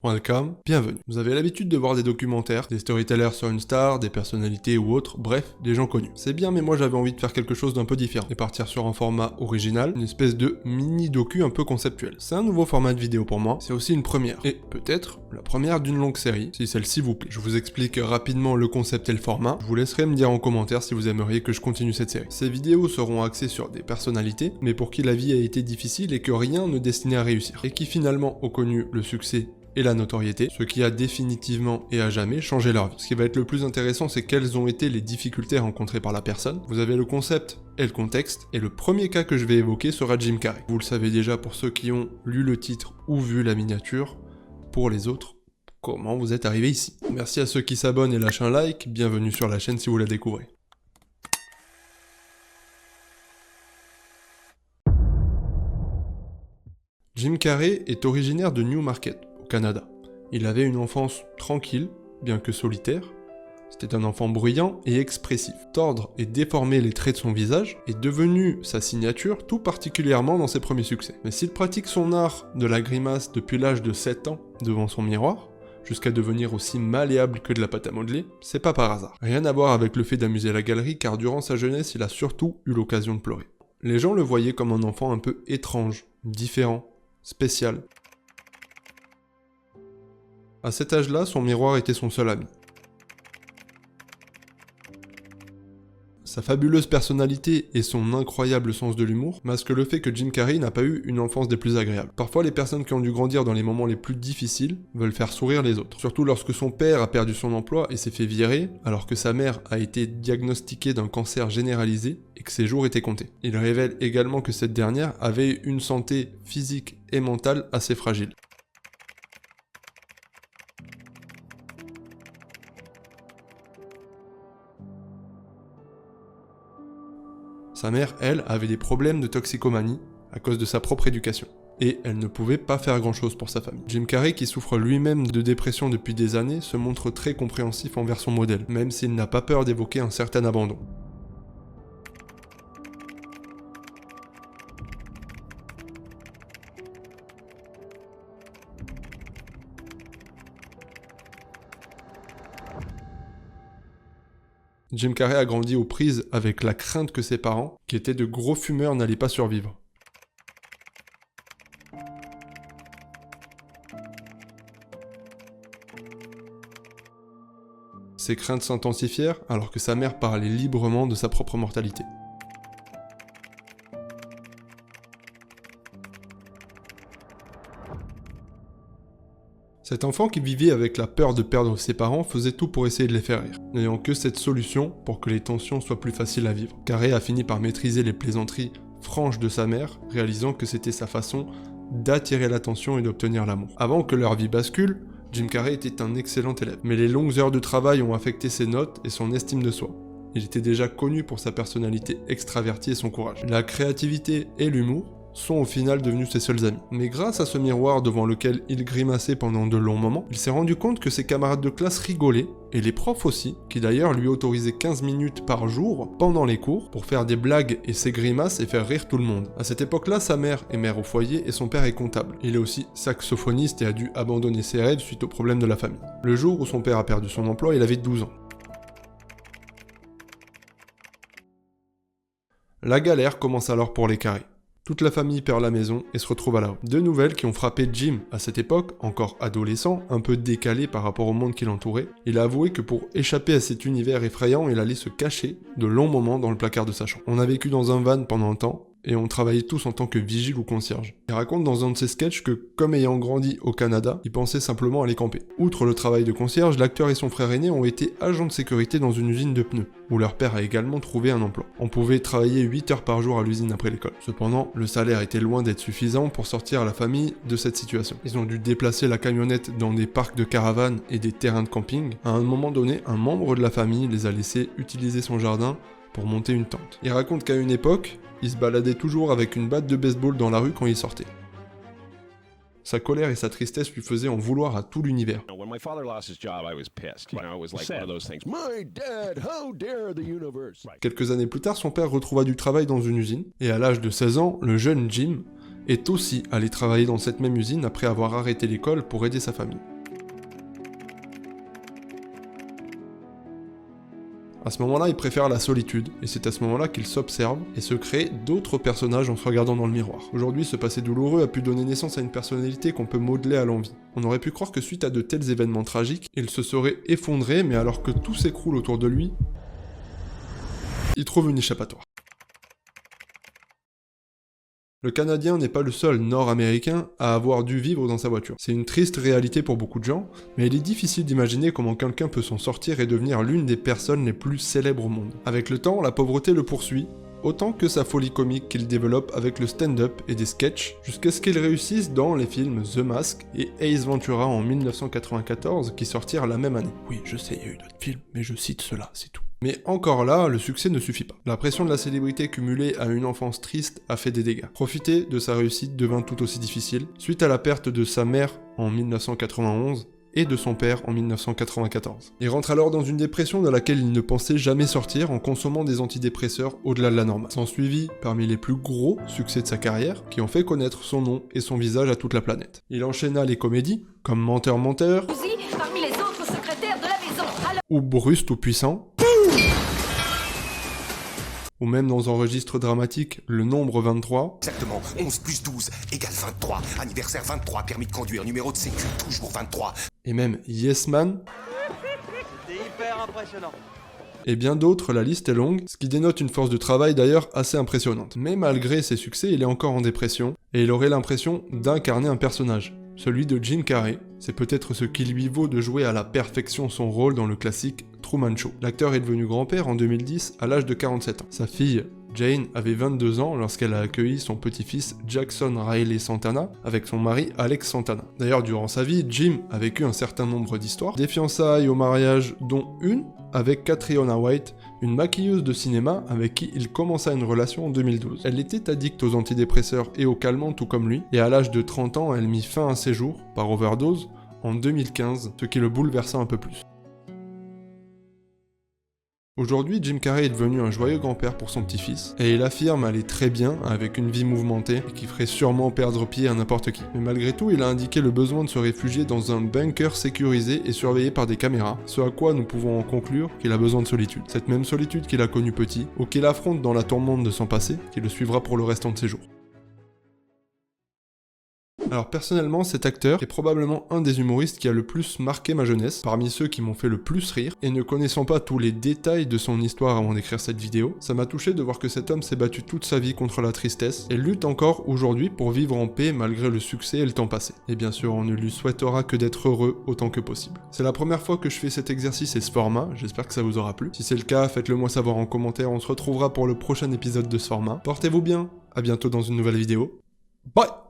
Welcome, bienvenue. Vous avez l'habitude de voir des documentaires, des storytellers sur une star, des personnalités ou autres, bref, des gens connus. C'est bien, mais moi j'avais envie de faire quelque chose d'un peu différent et partir sur un format original, une espèce de mini-docu un peu conceptuel. C'est un nouveau format de vidéo pour moi, c'est aussi une première, et peut-être la première d'une longue série, si celle-ci vous plaît. Je vous explique rapidement le concept et le format, je vous laisserai me dire en commentaire si vous aimeriez que je continue cette série. Ces vidéos seront axées sur des personnalités, mais pour qui la vie a été difficile et que rien ne destinait à réussir, et qui finalement ont connu le succès et la notoriété, ce qui a définitivement et à jamais changé leur vie. Ce qui va être le plus intéressant, c'est quelles ont été les difficultés rencontrées par la personne. Vous avez le concept et le contexte, et le premier cas que je vais évoquer sera Jim Carrey. Vous le savez déjà pour ceux qui ont lu le titre ou vu la miniature, pour les autres, comment vous êtes arrivé ici. Merci à ceux qui s'abonnent et lâchent un like, bienvenue sur la chaîne si vous la découvrez. Jim Carrey est originaire de Newmarket, Canada. Il avait une enfance tranquille, bien que solitaire. C'était un enfant bruyant et expressif. Tordre et déformer les traits de son visage est devenu sa signature, tout particulièrement dans ses premiers succès. Mais s'il pratique son art de la grimace depuis l'âge de 7 ans devant son miroir, jusqu'à devenir aussi malléable que de la pâte à modeler, c'est pas par hasard. Rien à voir avec le fait d'amuser la galerie, car durant sa jeunesse, il a surtout eu l'occasion de pleurer. Les gens le voyaient comme un enfant un peu étrange, différent, spécial. À cet âge-là, son miroir était son seul ami. Sa fabuleuse personnalité et son incroyable sens de l'humour masquent le fait que Jim Carrey n'a pas eu une enfance des plus agréables. Parfois, les personnes qui ont dû grandir dans les moments les plus difficiles veulent faire sourire les autres. Surtout lorsque son père a perdu son emploi et s'est fait virer, alors que sa mère a été diagnostiquée d'un cancer généralisé et que ses jours étaient comptés. Il révèle également que cette dernière avait une santé physique et mentale assez fragile. Sa mère, elle, avait des problèmes de toxicomanie à cause de sa propre éducation. Et elle ne pouvait pas faire grand-chose pour sa famille. Jim Carrey, qui souffre lui-même de dépression depuis des années, se montre très compréhensif envers son modèle, même s'il n'a pas peur d'évoquer un certain abandon. Jim Carrey a grandi aux prises avec la crainte que ses parents, qui étaient de gros fumeurs, n'allaient pas survivre. Ces craintes s'intensifièrent alors que sa mère parlait librement de sa propre mortalité. Cet enfant qui vivait avec la peur de perdre ses parents faisait tout pour essayer de les faire rire, n'ayant que cette solution pour que les tensions soient plus faciles à vivre. Carrey a fini par maîtriser les plaisanteries franches de sa mère, réalisant que c'était sa façon d'attirer l'attention et d'obtenir l'amour. Avant que leur vie bascule, Jim Carrey était un excellent élève, mais les longues heures de travail ont affecté ses notes et son estime de soi. Il était déjà connu pour sa personnalité extravertie et son courage. La créativité et l'humour sont au final devenus ses seuls amis. Mais grâce à ce miroir devant lequel il grimaçait pendant de longs moments, il s'est rendu compte que ses camarades de classe rigolaient, et les profs aussi, qui d'ailleurs lui autorisaient 15 minutes par jour pendant les cours pour faire des blagues et ses grimaces et faire rire tout le monde. À cette époque-là, sa mère est mère au foyer et son père est comptable. Il est aussi saxophoniste et a dû abandonner ses rêves suite aux problèmes de la famille. Le jour où son père a perdu son emploi, il avait 12 ans. La galère commence alors pour les Carrey. Toute la famille perd la maison et se retrouve à la rue. Deux nouvelles qui ont frappé Jim à cette époque, encore adolescent, un peu décalé par rapport au monde qui l'entourait. Il a avoué que pour échapper à cet univers effrayant, il allait se cacher de longs moments dans le placard de sa chambre. On a vécu dans un van pendant un temps, et on travaillait tous en tant que vigile ou concierge. Il raconte dans un de ses sketchs que, comme ayant grandi au Canada, il pensait simplement aller camper. Outre le travail de concierge, l'acteur et son frère aîné ont été agents de sécurité dans une usine de pneus, où leur père a également trouvé un emploi. On pouvait travailler 8 heures par jour à l'usine après l'école. Cependant, le salaire était loin d'être suffisant pour sortir la famille de cette situation. Ils ont dû déplacer la camionnette dans des parcs de caravanes et des terrains de camping. À un moment donné, un membre de la famille les a laissés utiliser son jardin pour monter une tente. Il raconte qu'à une époque, il se baladait toujours avec une batte de baseball dans la rue quand il sortait. Sa colère et sa tristesse lui faisaient en vouloir à tout l'univers. Quelques années plus tard, son père retrouva du travail dans une usine, et à l'âge de 16 ans, le jeune Jim est aussi allé travailler dans cette même usine après avoir arrêté l'école pour aider sa famille. À ce moment-là, il préfère la solitude, et c'est à ce moment-là qu'il s'observe et se crée d'autres personnages en se regardant dans le miroir. Aujourd'hui, ce passé douloureux a pu donner naissance à une personnalité qu'on peut modeler à l'envie. On aurait pu croire que suite à de tels événements tragiques, il se serait effondré, mais alors que tout s'écroule autour de lui, il trouve une échappatoire. Le Canadien n'est pas le seul Nord-Américain à avoir dû vivre dans sa voiture. C'est une triste réalité pour beaucoup de gens, mais il est difficile d'imaginer comment quelqu'un peut s'en sortir et devenir l'une des personnes les plus célèbres au monde. Avec le temps, la pauvreté le poursuit, autant que sa folie comique qu'il développe avec le stand-up et des sketchs, jusqu'à ce qu'il réussisse dans les films The Mask et Ace Ventura en 1994 qui sortirent la même année. Oui, je sais, il y a eu d'autres films, mais je cite cela, c'est tout. Mais encore là, le succès ne suffit pas. La pression de la célébrité cumulée à une enfance triste a fait des dégâts. Profiter de sa réussite devint tout aussi difficile, suite à la perte de sa mère en 1991, et de son père en 1994. Il rentre alors dans une dépression de laquelle il ne pensait jamais sortir en consommant des antidépresseurs au-delà de la normale. S'ensuivit parmi les plus gros succès de sa carrière, qui ont fait connaître son nom et son visage à toute la planète. Il enchaîna les comédies, comme Menteur, parmi les autres secrétaires de la maison. ou Bruce Tout-Puissant, ou même dans un registre dramatique, le nombre 23. Exactement, 11 plus 12 égale 23. Anniversaire 23, permis de conduire, numéro de sécu, toujours 23. Et même Yes Man. C'était hyper impressionnant. Et bien d'autres, la liste est longue, ce qui dénote une force de travail d'ailleurs assez impressionnante. Mais malgré ses succès, il est encore en dépression, et il aurait l'impression d'incarner un personnage. Celui de Jim Carrey, c'est peut-être ce qui lui vaut de jouer à la perfection son rôle dans le classique Truman Show. L'acteur est devenu grand-père en 2010 à l'âge de 47 ans. Sa fille, Jane, avait 22 ans lorsqu'elle a accueilli son petit-fils Jackson Riley Santana avec son mari Alex Santana. D'ailleurs, durant sa vie, Jim a vécu un certain nombre d'histoires, des fiançailles au mariage, dont une avec Catriona White, une maquilleuse de cinéma avec qui il commença une relation en 2012. Elle était addicte aux antidépresseurs et aux calmants tout comme lui, et à l'âge de 30 ans, elle mit fin à ses jours, par overdose, en 2015, ce qui le bouleversa un peu plus. Aujourd'hui, Jim Carrey est devenu un joyeux grand-père pour son petit-fils, et il affirme aller très bien avec une vie mouvementée et qui ferait sûrement perdre pied à n'importe qui. Mais malgré tout, il a indiqué le besoin de se réfugier dans un bunker sécurisé et surveillé par des caméras, ce à quoi nous pouvons en conclure qu'il a besoin de solitude. Cette même solitude qu'il a connue petit, ou qu'il affronte dans la tourmente de son passé, qui le suivra pour le restant de ses jours. Alors personnellement, cet acteur est probablement un des humoristes qui a le plus marqué ma jeunesse, parmi ceux qui m'ont fait le plus rire, et ne connaissant pas tous les détails de son histoire avant d'écrire cette vidéo, ça m'a touché de voir que cet homme s'est battu toute sa vie contre la tristesse, et lutte encore aujourd'hui pour vivre en paix malgré le succès et le temps passé. Et bien sûr, on ne lui souhaitera que d'être heureux autant que possible. C'est la première fois que je fais cet exercice et ce format, j'espère que ça vous aura plu. Si c'est le cas, faites-le moi savoir en commentaire, on se retrouvera pour le prochain épisode de ce format. Portez-vous bien, à bientôt dans une nouvelle vidéo. Bye!